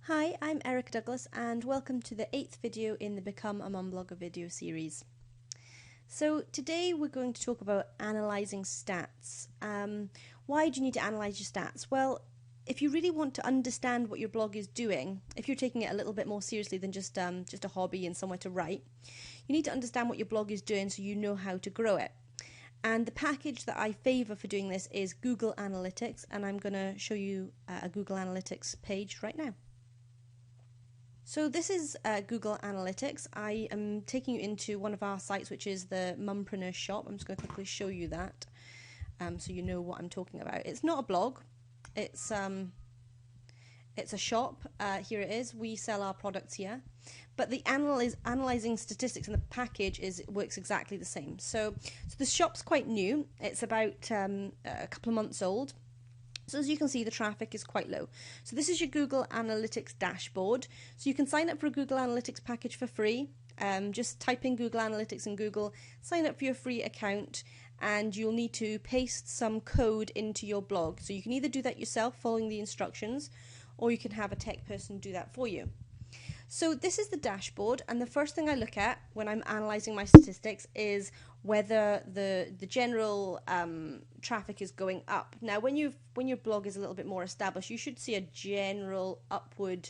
Hi, I'm Erica Douglas and welcome to the 8th video in the Become a Mum Blogger video series. So today we're going to talk about analysing stats. Why do you need to analyse your stats? Well, if you really want to understand what your blog is doing, if you're taking it a little bit more seriously than just a hobby and somewhere to write, you need to understand what your blog is doing so you know how to grow it. And the package that I favour for doing this is Google Analytics, and I'm going to show you a Google Analytics page right now. So this is Google Analytics. I am taking you into one of our sites, which is the Mumpreneur shop. I'm just going to quickly show you that so you know what I'm talking about. It's not a blog. It's a shop. Here it is. We sell our products here. But the analysing statistics in the package works exactly the same. So the shop's quite new. It's about a couple of months old. So as you can see, the traffic is quite low. So this is your Google Analytics dashboard. So you can sign up for a Google Analytics package for free. Just type in Google Analytics in Google, sign up for your free account, and you'll need to paste some code into your blog. So you can either do that yourself following the instructions, or you can have a tech person do that for you. So this is the dashboard, and the first thing I look at when I'm analysing my statistics is whether the general traffic is going up. Now, when your blog is a little bit more established, you should see a general upward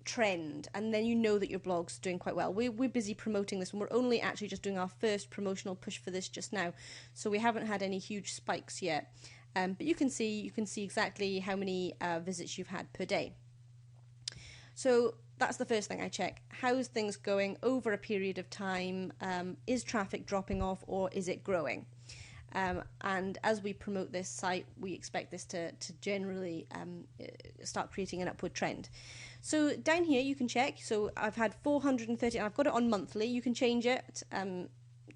trend, and then you know that your blog's doing quite well. We're busy promoting this, and we're only actually just doing our first promotional push for this just now, so we haven't had any huge spikes yet. But you can see exactly how many visits you've had per day. So that's the first thing I check. How's things going over a period of time? Is traffic dropping off or is it growing? And as we promote this site, we expect this to generally start creating an upward trend. So down here you can check. So I've had 430, and I've got it on monthly. You can change it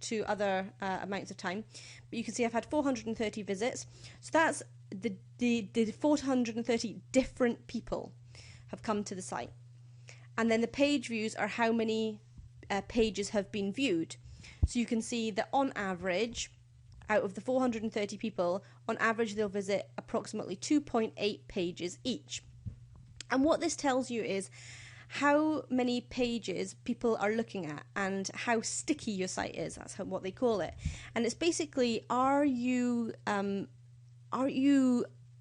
to other amounts of time. But you can see I've had 430 visits. So that's the 430 different people have come to the site, and then the page views are how many pages have been viewed. So you can see that on average, out of the 430 people, on average they'll visit approximately 2.8 pages each. And what this tells you is how many pages people are looking at and how sticky your site is. That's what they call it. And it's basically, are you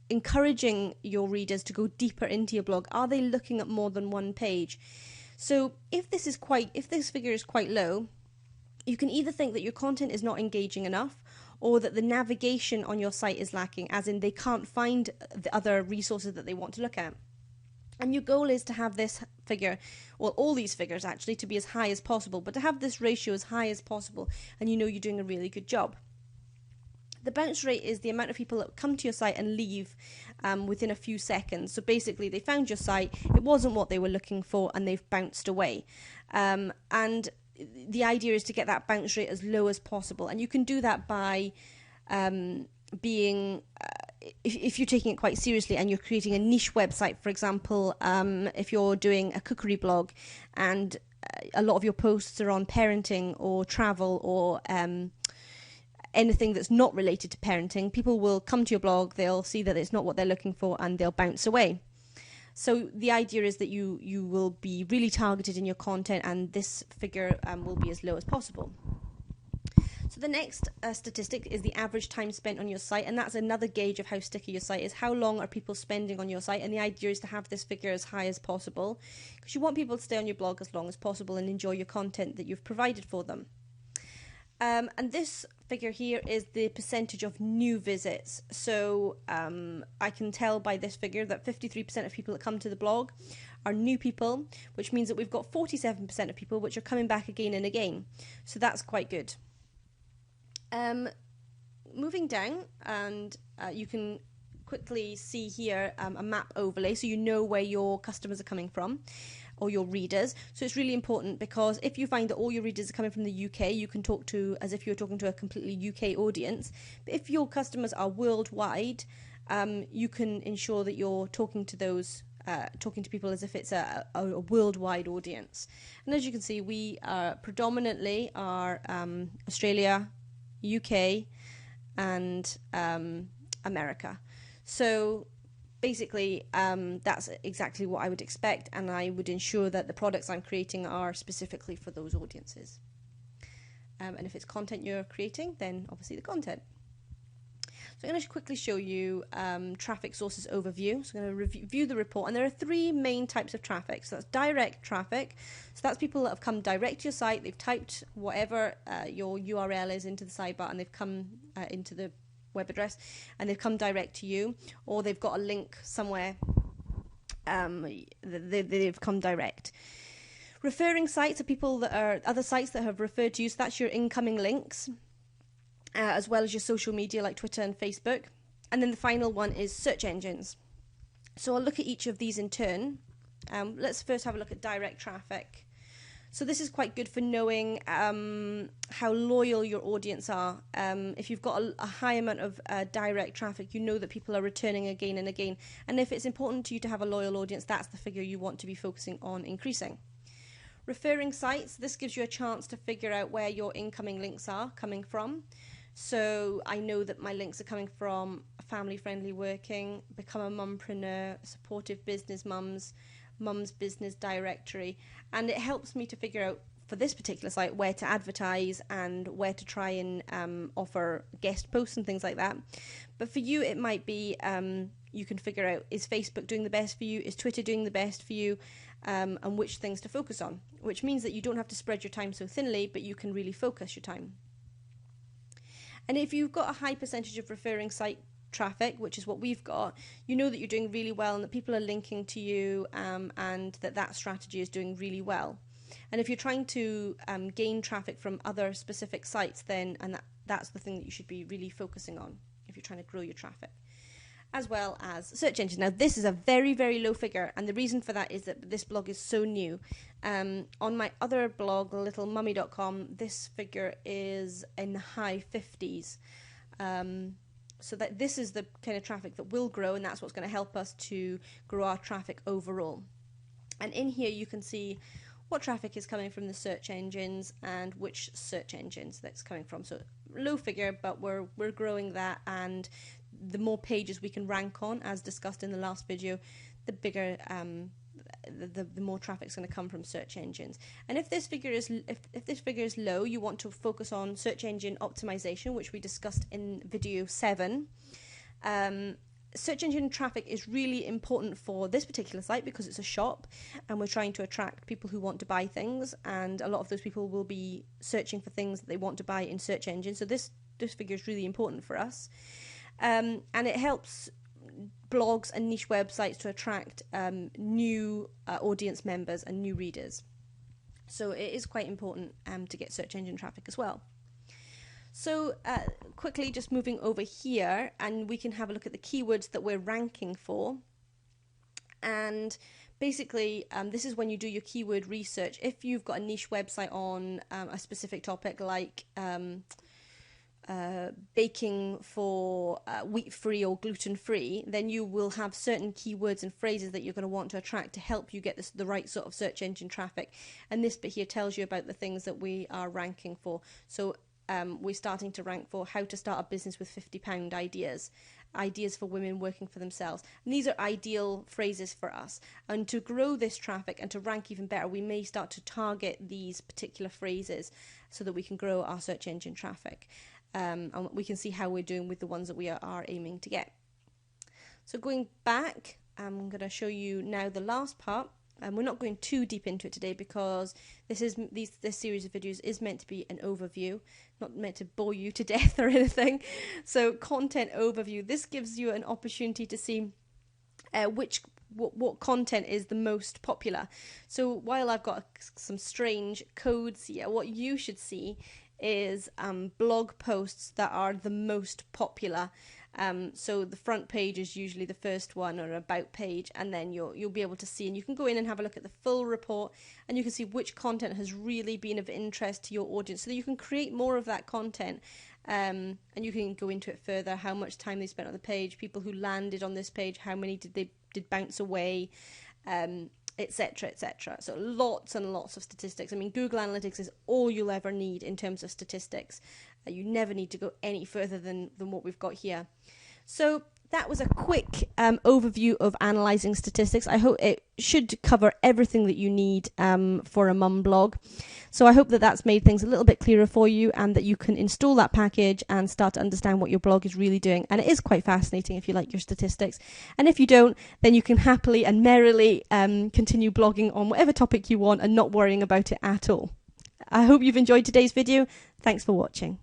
encouraging your readers to go deeper into your blog? Are they looking at more than one page? So if this figure is quite low, you can either think that your content is not engaging enough, or that the navigation on your site is lacking, as in they can't find the other resources that they want to look at. And your goal is to have this figure, well, all these figures actually, to be as high as possible, but to have this ratio as high as possible, and you know you're doing a really good job. The bounce rate is the amount of people that come to your site and leave within a few seconds. So basically, they found your site, it wasn't what they were looking for, and they've bounced away. And the idea is to get that bounce rate as low as possible. And you can do that by if you're taking it quite seriously and you're creating a niche website, for example, if you're doing a cookery blog and a lot of your posts are on parenting or travel or anything that's not related to parenting, people will come to your blog, they'll see that it's not what they're looking for, and they'll bounce away. So the idea is that you will be really targeted in your content, and this figure will be as low as possible. So the next statistic is the average time spent on your site, and that's another gauge of how sticky your site is. How long are people spending on your site? And the idea is to have this figure as high as possible, because you want people to stay on your blog as long as possible and enjoy your content that you've provided for them. And this figure here is the percentage of new visits. So I can tell by this figure that 53% of people that come to the blog are new people, which means that we've got 47% of people which are coming back again and again. So that's quite good. Moving down, and you can quickly see here a map overlay, so you know where your customers are coming from, or your readers. So it's really important, because if you find that all your readers are coming from the UK, you can talk to as if you're talking to a completely UK audience. But if your customers are worldwide, you can ensure that you're talking to people as if it's a worldwide audience. And as you can see, we are predominantly Australia, UK, and America. So basically, that's exactly what I would expect, and I would ensure that the products I'm creating are specifically for those audiences. And if it's content you're creating, then obviously the content. So I'm going to quickly show you traffic sources overview. So I'm going to review the report, and there are three main types of traffic. So that's direct traffic. So that's people that have come direct to your site. They've typed whatever your URL is into the sidebar, and they've come into the web address, and they've come direct to you, or they've got a link somewhere. They've come direct. Referring sites are people that are other sites that have referred to you. So that's your incoming links. As well as your social media like Twitter and Facebook. And then the final one is search engines. So I'll look at each of these in turn. Let's first have a look at direct traffic. So this is quite good for knowing how loyal your audience are. If you've got a high amount of direct traffic, you know that people are returning again and again. And if it's important to you to have a loyal audience, that's the figure you want to be focusing on increasing. Referring sites, this gives you a chance to figure out where your incoming links are coming from. So I know that my links are coming from Family Friendly Working, Become a Mumpreneur, Supportive Business Mums, Mum's Business Directory, and it helps me to figure out for this particular site where to advertise and where to try and offer guest posts and things like that. But for you, it might be you can figure out, is Facebook doing the best for you, is Twitter doing the best for you, and which things to focus on, which means that you don't have to spread your time so thinly, but you can really focus your time. And if you've got a high percentage of referring site traffic, which is what we've got, you know that you're doing really well and that people are linking to you, and that strategy is doing really well. And if you're trying to gain traffic from other specific sites, then that's the thing that you should be really focusing on if you're trying to grow your traffic. As well as search engines. Now this is a very, very low figure, and the reason for that is that this blog is so new. On my other blog, littlemummy.com, this figure is in the high 50s. So that this is the kind of traffic that will grow, and that's what's going to help us to grow our traffic overall. And in here you can see what traffic is coming from the search engines and which search engines that's coming from. So low figure, but we're growing that, and the more pages we can rank on, as discussed in the last video, the bigger the more traffic is going to come from search engines. And if this figure is low, you want to focus on search engine optimization, which we discussed in video 7. Search engine traffic is really important for this particular site because it's a shop and we're trying to attract people who want to buy things, and a lot of those people will be searching for things that they want to buy in search engines. So this figure is really important for us. And it helps blogs and niche websites to attract new audience members and new readers. So it is quite important to get search engine traffic as well. So quickly just moving over here, and we can have a look at the keywords that we're ranking for. And basically this is when you do your keyword research. If you've got a niche website on a specific topic like baking for wheat-free or gluten-free, then you will have certain keywords and phrases that you're going to want to attract to help you get the right sort of search engine traffic. And this bit here tells you about the things that we are ranking for. So we're starting to rank for how to start a business with £50 ideas for women working for themselves. And these are ideal phrases for us. And to grow this traffic and to rank even better, we may start to target these particular phrases so that we can grow our search engine traffic. And we can see how we're doing with the ones that we are aiming to get. So going back, I'm going to show you now the last part. And we're not going too deep into it today because this series of videos is meant to be an overview, not meant to bore you to death or anything. So content overview, this gives you an opportunity to see what content is the most popular. So while I've got some strange codes here, what you should see is blog posts that are the most popular. So the front page is usually the first one, or about page, and then you'll be able to see, and you can go in and have a look at the full report, and you can see which content has really been of interest to your audience, so that you can create more of that content, and you can go into it further, how much time they spent on the page, people who landed on this page, how many did bounce away, etc., etc. So lots and lots of statistics. I mean, Google Analytics is all you'll ever need in terms of statistics. You never need to go any further than what we've got here. So that was a quick overview of analysing statistics. I hope it should cover everything that you need for a mum blog. So I hope that that's made things a little bit clearer for you, and that you can install that package and start to understand what your blog is really doing. And it is quite fascinating if you like your statistics. And if you don't, then you can happily and merrily continue blogging on whatever topic you want and not worrying about it at all. I hope you've enjoyed today's video. Thanks for watching.